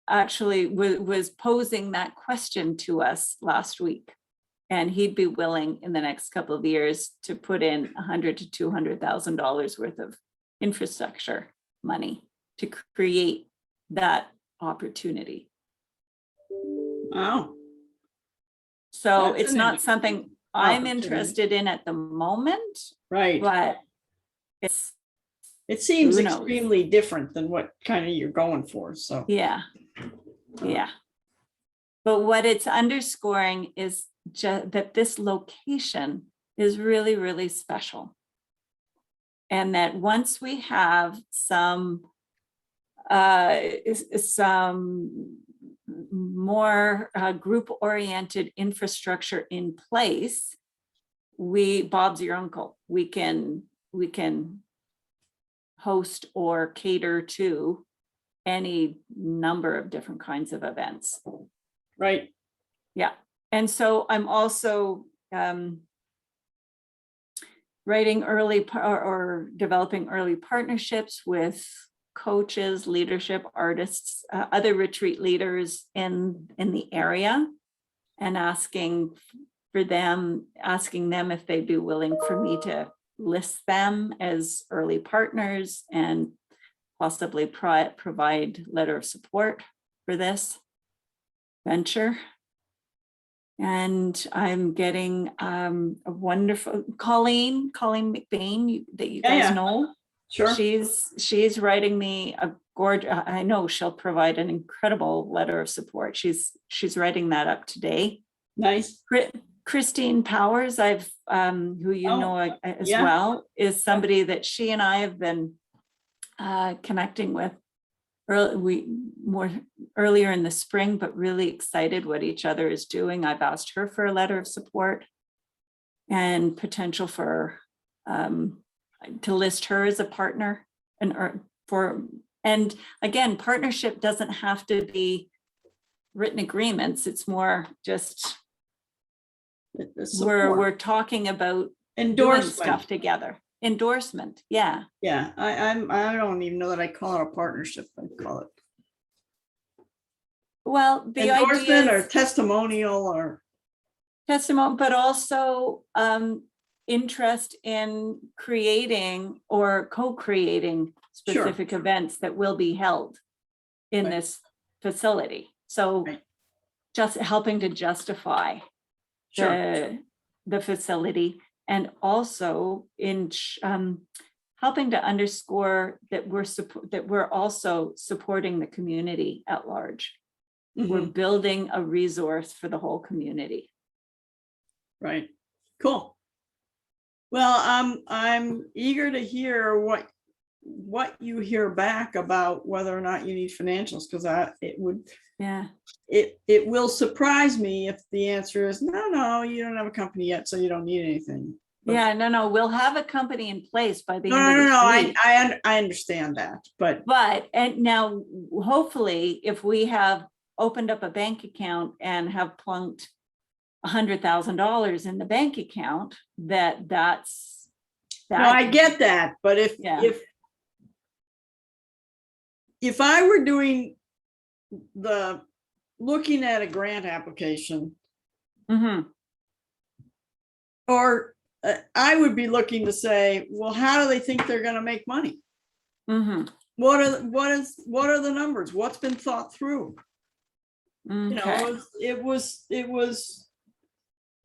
actually was posing that question to us last week. And he'd be willing in the next couple of years to put in $100,000 to $200,000 worth of infrastructure money to create that opportunity. Wow. So That's it's an not something I'm opportunity. interested in at the moment, Right. but It seems who knows? extremely different than what kind of you're going for. So Yeah. But what it's underscoring is that this location is really, really special. And that once we have some more group-oriented infrastructure in place, Bob's your uncle. We can host or cater to any number of different kinds of events. right. Yeah. And so I'm also writing early or developing early partnerships with coaches, leadership artists, other retreat leaders in the area, and asking them if they'd be willing for me to list them as early partners and possibly provide letter of support for this venture. And I'm getting a wonderful Colleen McBain that you guys know. Sure. She's writing me a gorgeous. I know she'll provide an incredible letter of support. She's writing that up today. Nice. Christine Powers, who you know as well, is somebody that she and I have been connecting with earlier in the spring, but really excited what each other is doing. I've asked her for a letter of support and potential for to list her as a partner, and again, partnership doesn't have to be written agreements. It's more just we're talking about doing stuff together. Endorsement, yeah. Yeah, I don't even know that I call it a partnership. I call it the endorsement idea or testimonial or testimony, but also interest in creating or co-creating specific events that will be held in this facility. So just helping to justify the facility, and also in helping to underscore that we're also supporting the community at large. We're Mhm. building a resource for the whole community. Right. Cool. Well, I'm eager to hear what you hear back about whether or not you need financials, because Yeah. it will surprise me if the answer is no, you don't have a company yet, so you don't need anything. But- Yeah, no, we'll have a company in place by the No, end no, of no, this no, week. I understand that, but And now, hopefully, if we have opened up a bank account and have plunked $100,000 in the bank account, that's. no, I get that, but Yeah. if I were doing looking at a grant application, Mhm. or I would be looking to say, well, how do they think they're going to make money? Mhm. What are the numbers? What's been thought through? You Okay. know, it was, you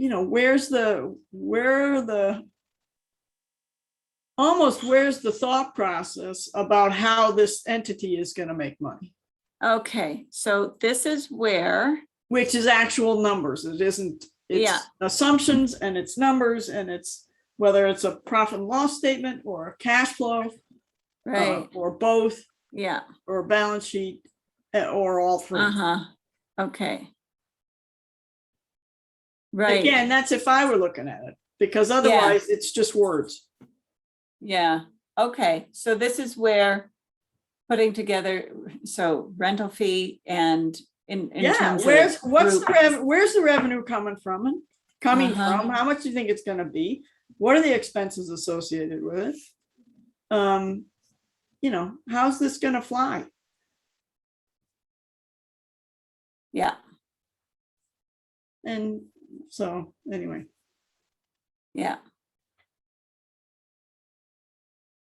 know, where's the thought process about how this entity is going to make money, Okay, so this is where, which is actual numbers. It isn't, Yeah. it's assumptions and it's numbers, and it's whether it's a profit and loss statement or a cash flow, right, or both, yeah, or a balance sheet, or all three. okay. Right, Again, that's if I were looking at it, because otherwise it's just words. yeah, okay, so this is where putting together, so rental fee and in Yeah, terms of where's group- where's the revenue coming from? Uh-huh. How much do you think it's gonna be? What are the expenses associated with it? You know, how's this gonna fly? Yeah, And so, anyway, yeah.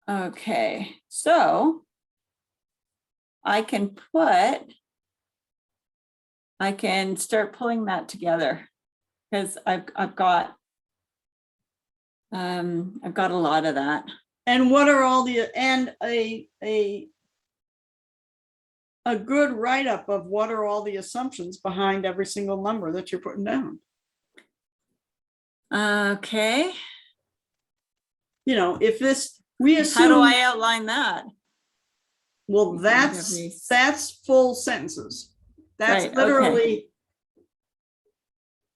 Okay, so I can start pulling that together, because I've got a lot of that. and what are all the, and a good write-up of what are all the assumptions behind every single number that you're putting down. Okay, You know, if we how do assume, I outline that? well, Every- that's full sentences. That's Right, okay. literally,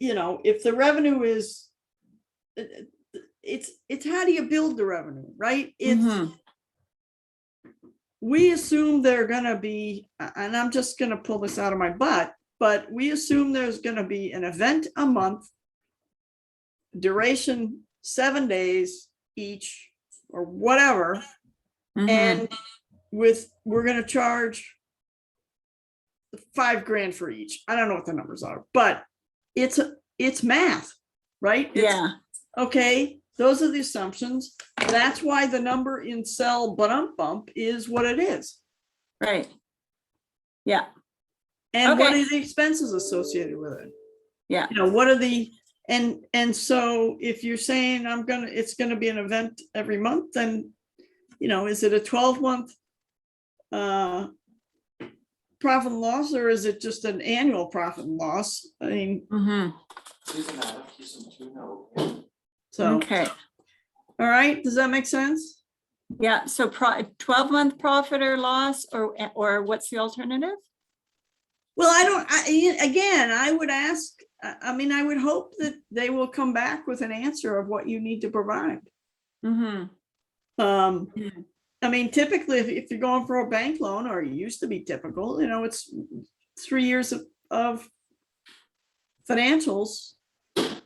you know, if the revenue is, it's how do you build the revenue, right? It's, Mhm. we assume they're gonna be, and I'm just gonna pull this out of my butt, but we assume there's gonna be an event a month, duration 7 days each, or whatever, Mhm. and we're gonna charge $5,000 for each. I don't know what the numbers are, but it's math, right? Yeah, Okay, those are the assumptions. That's why the number in cell bump is what it is. right. Yeah, And what Okay. are the expenses associated with it? yeah, You know, what are the, and so if you're saying it's gonna be an event every month, then, you know, is it a 12-month profit and loss, or is it just an annual profit and loss? I mean, mhm. so, Okay, all right, does that make sense? yeah, so 12-month profit or loss, or what's the alternative? Well, again, I would ask, I mean, I would hope that they will come back with an answer of what you need to provide. Mhm. I mean, typically, if you're going for a bank loan, or it used to be typical, you know, it's 3 years of financials,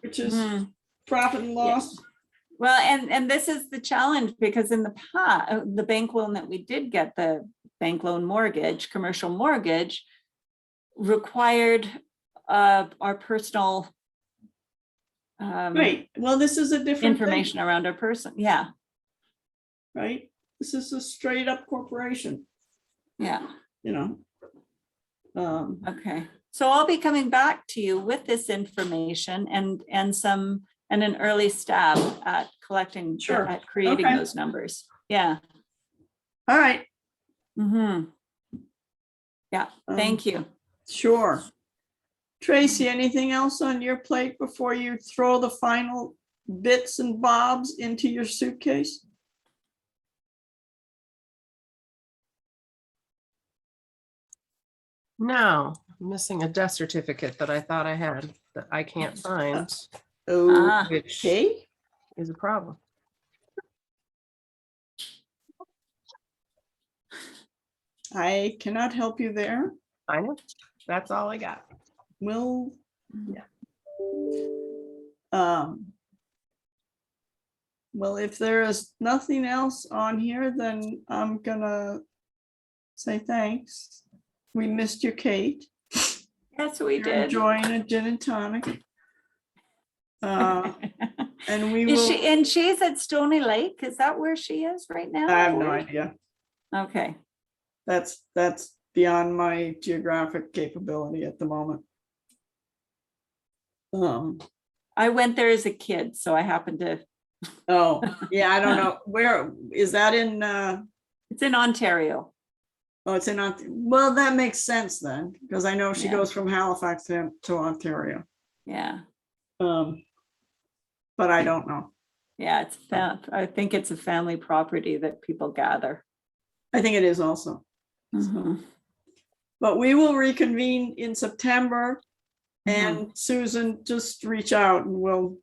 which is Mhm. profit and loss. Well, and this is the challenge, because in the past, the bank loan that we did get, the bank loan mortgage, commercial mortgage, required our personal Right, well, this is a different thing, information around our person. Yeah, right? This is a straight up corporation, yeah. you know? Okay, so I'll be coming back to you with this information and some and an early stab at collecting, Sure. at creating Okay. those numbers. Yeah. All right. Yeah, thank you. Sure. Tracy, anything else on your plate before you throw the final bits and bobs into your suitcase? No, I'm missing a death certificate that I thought I had that I can't find, which Okay. is a problem. I cannot help you there. I know. That's all I got. Will. Yeah. Well, if there is nothing else on here, then I'm gonna say thanks. We missed you, Kate. Yes, we You're did. enjoying a gin and tonic. And we Is will, she, and she's at Stony Lake? Is that where she is right now? I have no or- idea. Okay. That's beyond my geographic capability at the moment. I went there as a kid, so I happened to, Oh, yeah, I don't know. Where is that in, it's in Ontario. oh, it's in, well, that makes sense then, because I know she Yeah. goes from Halifax to Ontario. Yeah. But I don't know. Yeah, I think it's a family property that people gather. I think it is also. Mhm. But we will reconvene in September, and Susan, just reach out and we'll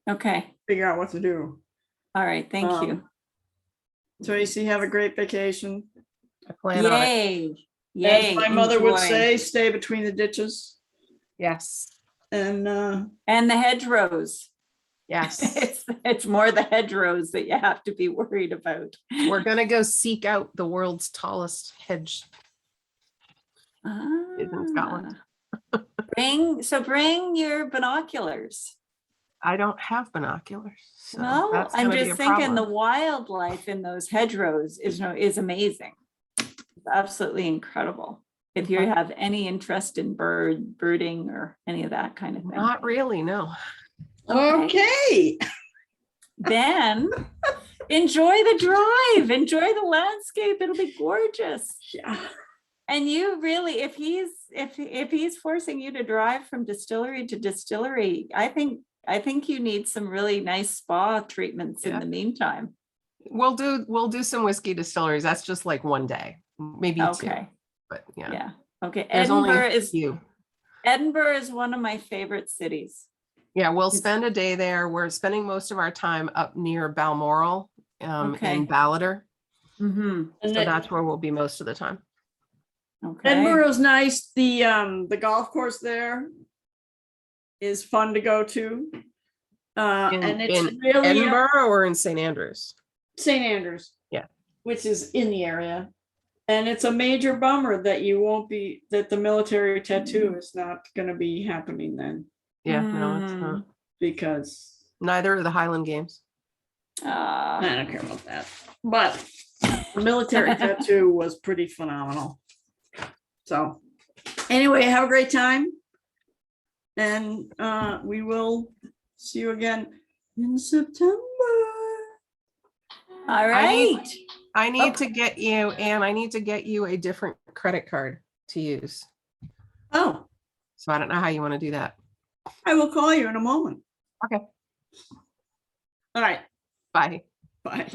Okay. figure out what to do. All right. Thank you. Tracy, have a great vacation. I plan on it. Yay. Yay. As my mother would enjoy. say, stay between the ditches. Yes. And And the hedgerows. Yes. It's more the hedgerows that you have to be worried about. We're gonna go seek out the world's tallest hedge. in Scotland. Bring your binoculars. I don't have binoculars. So No, that's I'm gonna be just a thinking the problem. wildlife in those hedgerows is amazing. It's absolutely incredible. If you Okay. have any interest in birding or any of that kind of thing. Not really, no. okay. Then enjoy the drive, enjoy the landscape. It'll be gorgeous. Yeah. And you really, if he's forcing you to drive from distillery to distillery, I think you need some really nice spa treatments in Yeah. the meantime. We'll do some whiskey distilleries. That's just like one day, maybe two. Okay. But yeah, Yeah. Okay. there's only Edinburgh a few. Edinburgh is one of my favorite cities. Yeah, we'll It's- spend a day there. We're spending most of our time up near Balmoral Okay. in Ballater. Mm-hmm. And So that's where we'll be most of the time. Okay. Edinburgh's nice. The golf course there is fun to go to. And it's in really Edinburgh or in St. Andrews? St. Andrews. Yeah. Which is in the area. And it's a major bummer that that the military tattoo is not gonna be happening then, Yeah, no, it's not. because Neither are the Highland Games. I don't care about that. But the military tattoo was pretty phenomenal. So anyway, have a great time. And we will see you again in September. All right. I need to get you, Anne, I need to get you a different credit card to use. Oh, So I don't know how you want to do that. I will call you in a moment. Okay. All right, Bye. bye.